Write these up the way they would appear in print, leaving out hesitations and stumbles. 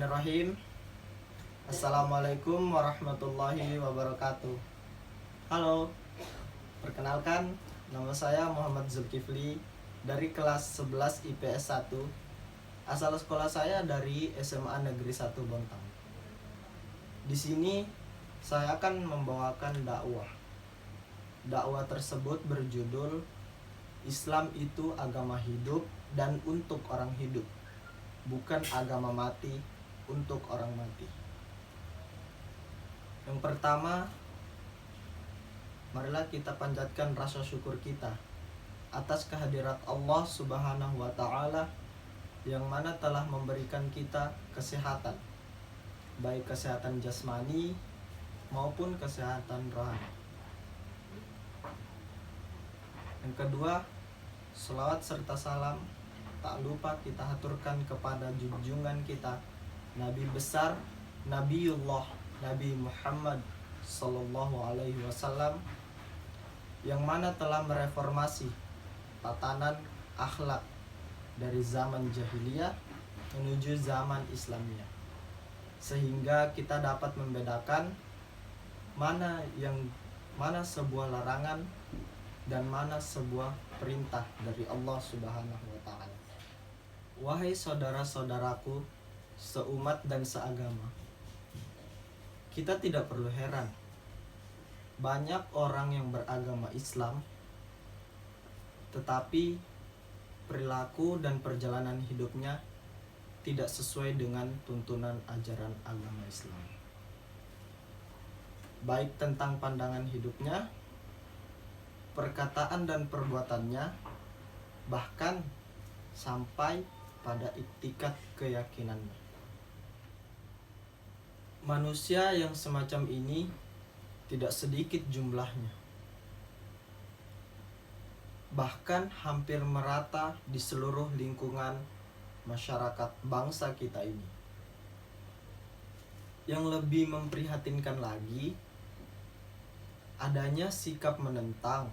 Bismillahirrahmanirrahim. Assalamualaikum warahmatullahi wabarakatuh. Halo, perkenalkan nama saya Muhammad Zulkifli dari kelas 11 IPS 1. Asal sekolah saya dari SMA Negeri 1 Bontang. Di sini saya akan membawakan dakwah. Dakwah tersebut berjudul Islam itu agama hidup dan untuk orang hidup, bukan agama mati untuk orang mati. Yang pertama, marilah kita panjatkan rasa syukur kita atas kehadirat Allah Subhanahu wa Ta'ala yang mana telah memberikan kita kesehatan, baik kesehatan jasmani maupun kesehatan rohani. Yang kedua, selawat serta salam tak lupa kita haturkan kepada junjungan kita, Nabi besar Nabiullah Nabi Muhammad Sallallahu Alaihi Wasallam, yang mana telah mereformasi tatanan akhlak dari zaman jahiliyah menuju zaman Islamiyah, sehingga kita dapat membedakan mana sebuah larangan dan mana sebuah perintah dari Allah Subhanahu wa Ta'ala. Wahai saudara-saudaraku seumat dan seagama, kita tidak perlu heran banyak orang yang beragama Islam tetapi perilaku dan perjalanan hidupnya tidak sesuai dengan tuntunan ajaran agama Islam, baik tentang pandangan hidupnya, perkataan dan perbuatannya, bahkan sampai pada iktikad keyakinannya. Manusia yang semacam ini tidak sedikit jumlahnya, bahkan hampir merata di seluruh lingkungan masyarakat bangsa kita ini. Yang lebih memprihatinkan lagi, adanya sikap menentang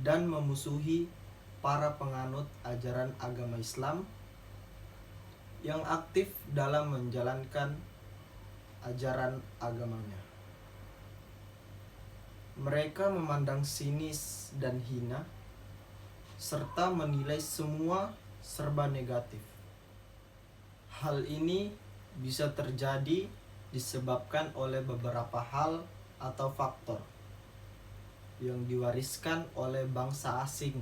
dan memusuhi para penganut ajaran agama Islam yang aktif dalam menjalankan ajaran agamanya. Mereka memandang sinis dan hina serta menilai semua serba negatif. Hal ini bisa terjadi disebabkan oleh beberapa hal atau faktor yang diwariskan oleh bangsa asing,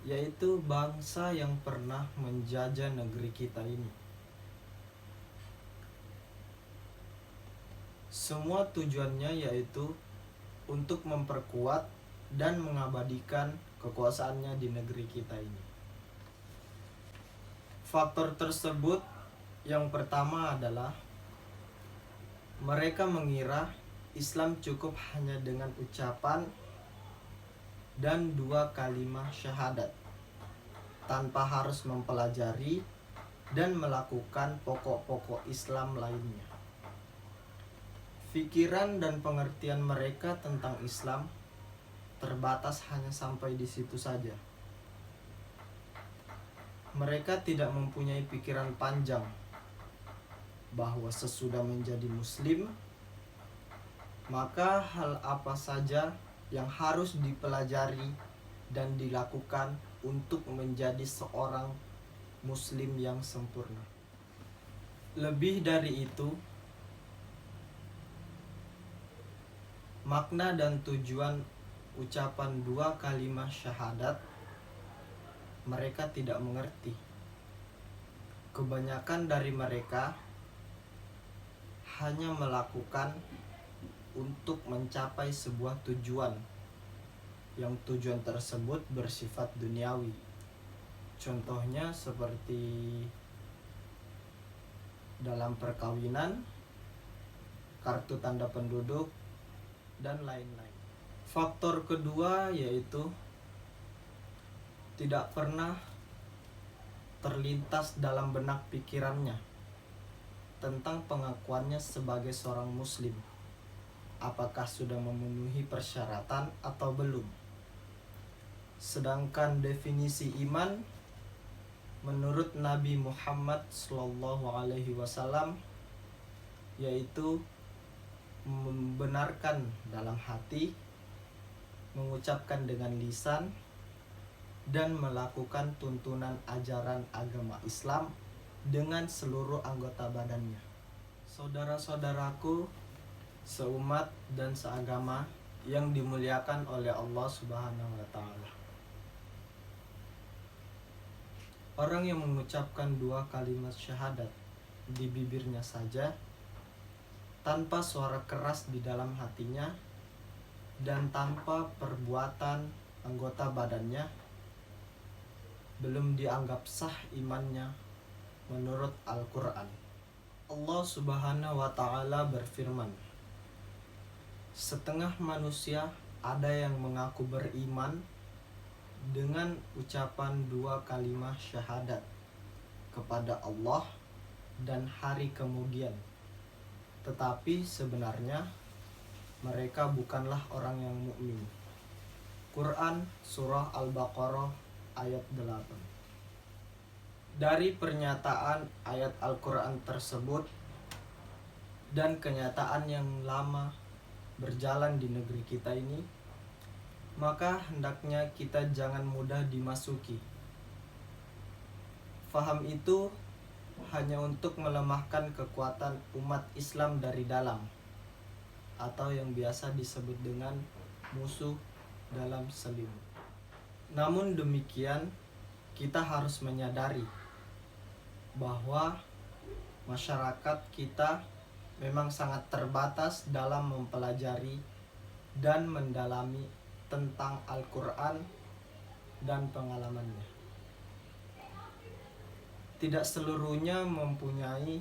yaitu bangsa yang pernah menjajah negeri kita ini. Semua tujuannya yaitu untuk memperkuat dan mengabadikan kekuasaannya di negeri kita ini. Faktor tersebut yang pertama adalah mereka mengira Islam cukup hanya dengan ucapan dan 2 kalimat syahadat tanpa harus mempelajari dan melakukan pokok-pokok Islam lainnya. Pikiran dan pengertian mereka tentang Islam terbatas hanya sampai di situ saja. Mereka tidak mempunyai pikiran panjang bahwa sesudah menjadi muslim, maka hal apa saja yang harus dipelajari dan dilakukan untuk menjadi seorang muslim yang sempurna. Lebih dari itu, makna dan tujuan ucapan 2 kalimat syahadat mereka tidak mengerti. Kebanyakan dari mereka hanya melakukan untuk mencapai sebuah tujuan, yang tujuan tersebut bersifat duniawi. Contohnya seperti dalam perkawinan, kartu tanda penduduk, dan lain-lain. Faktor kedua yaitu tidak pernah terlintas dalam benak pikirannya tentang pengakuannya sebagai seorang muslim, apakah sudah memenuhi persyaratan atau belum. Sedangkan definisi iman menurut Nabi Muhammad SAW, yaitu membenarkan dalam hati, mengucapkan dengan lisan, dan melakukan tuntunan ajaran agama Islam dengan seluruh anggota badannya. Saudara-saudaraku seumat dan seagama yang dimuliakan oleh Allah Subhanahu wa Ta'ala. Orang yang mengucapkan 2 kalimat syahadat di bibirnya saja, tanpa suara keras di dalam hatinya, dan tanpa perbuatan anggota badannya, belum dianggap sah imannya menurut Al-Quran. Allah Subhanahu wa Ta'ala berfirman, setengah manusia ada yang mengaku beriman dengan ucapan 2 kalimat syahadat kepada Allah dan hari kemudian, tetapi sebenarnya mereka bukanlah orang yang mukmin. Quran Surah Al-Baqarah ayat 8. Dari pernyataan ayat Al-Quran tersebut dan kenyataan yang lama berjalan di negeri kita ini, maka hendaknya kita jangan mudah dimasuki. Faham itu hanya untuk melemahkan kekuatan umat Islam dari dalam, atau yang biasa disebut dengan musuh dalam selimut. Namun demikian, kita harus menyadari bahwa masyarakat kita memang sangat terbatas dalam mempelajari dan mendalami tentang Al-Quran dan pengalamannya. Tidak seluruhnya mempunyai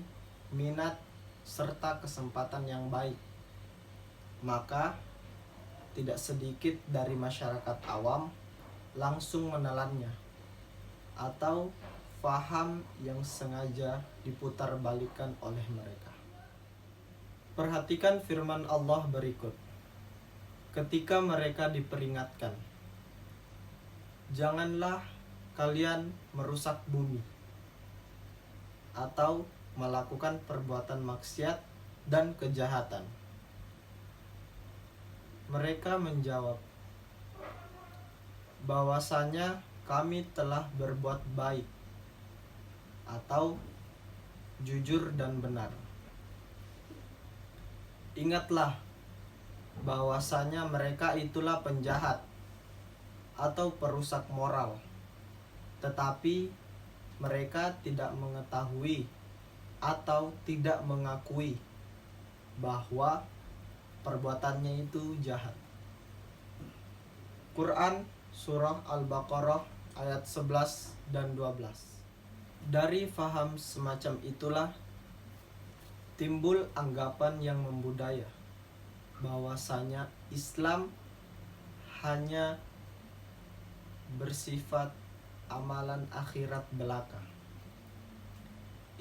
minat serta kesempatan yang baik. Maka tidak sedikit dari masyarakat awam langsung menelannya, atau faham yang sengaja diputarbalikkan oleh mereka. Perhatikan firman Allah berikut. Ketika mereka diperingatkan, janganlah kalian merusak bumi atau melakukan perbuatan maksiat dan kejahatan. Mereka menjawab, bahwasanya kami telah berbuat baik atau jujur dan benar. Ingatlah bahwasanya mereka itulah penjahat atau perusak moral, tetapi mereka tidak mengetahui atau tidak mengakui bahwa perbuatannya itu jahat. Quran Surah Al-Baqarah ayat 11 dan 12. Dari faham semacam itulah timbul anggapan yang membudaya bahwasanya Islam hanya bersifat amalan akhirat belaka.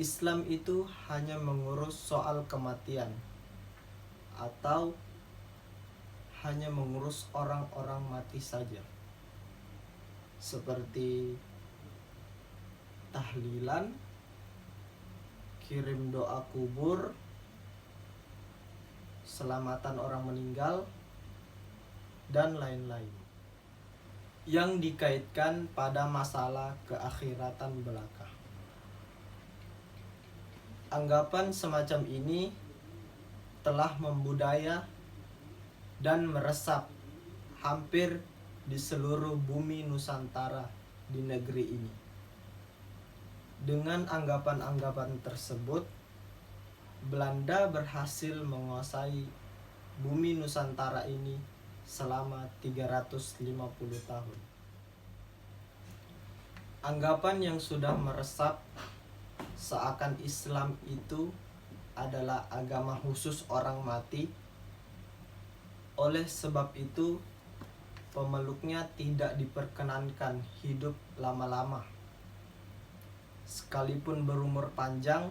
Islam itu hanya mengurus soal kematian atau hanya mengurus orang-orang mati saja, seperti tahlilan, kirim doa kubur, selamatan orang meninggal, dan lain-lain yang dikaitkan pada masalah keakhiratan belaka. Anggapan semacam ini telah membudaya dan meresap hampir di seluruh bumi Nusantara di negeri ini. Dengan anggapan-anggapan tersebut, Belanda berhasil menguasai bumi Nusantara ini selama 350 tahun. Anggapan yang sudah meresap seakan Islam itu adalah agama khusus orang mati. Oleh sebab itu, pemeluknya tidak diperkenankan hidup lama-lama. Sekalipun berumur panjang,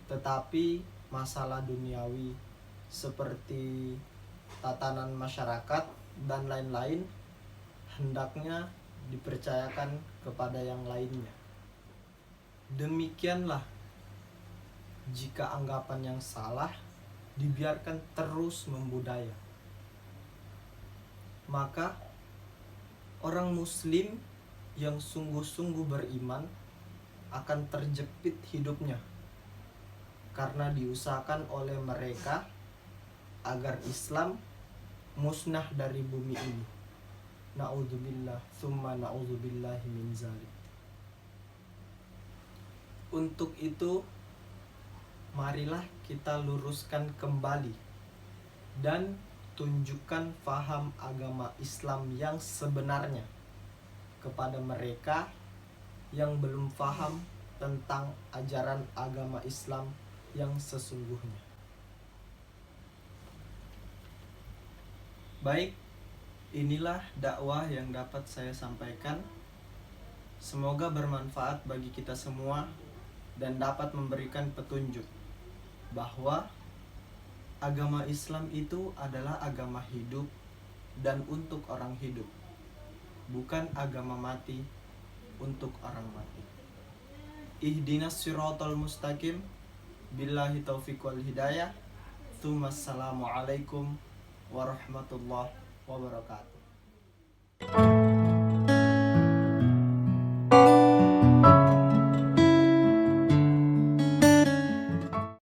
tetapi masalah duniawi seperti tatanan masyarakat dan lain-lain hendaknya dipercayakan kepada yang lainnya. Demikianlah jika anggapan yang salah dibiarkan terus membudaya, maka orang muslim yang sungguh-sungguh beriman akan terjepit hidupnya karena diusahakan oleh mereka agar Islam musnah dari bumi ini. Na'udzubillah, summa na'udzubillahi min zalik. Untuk itu, marilah kita luruskan kembali dan tunjukkan faham agama Islam yang sebenarnya kepada mereka yang belum faham tentang ajaran agama Islam yang sesungguhnya. Baik, inilah dakwah yang dapat saya sampaikan. Semoga bermanfaat bagi kita semua dan dapat memberikan petunjuk bahwa agama Islam itu adalah agama hidup dan untuk orang hidup, bukan agama mati untuk orang mati. Ihdinas siratal mustaqim. Billahi taufiq wal hidayah. Assalamualaikum warahmatullahi wabarakatuh.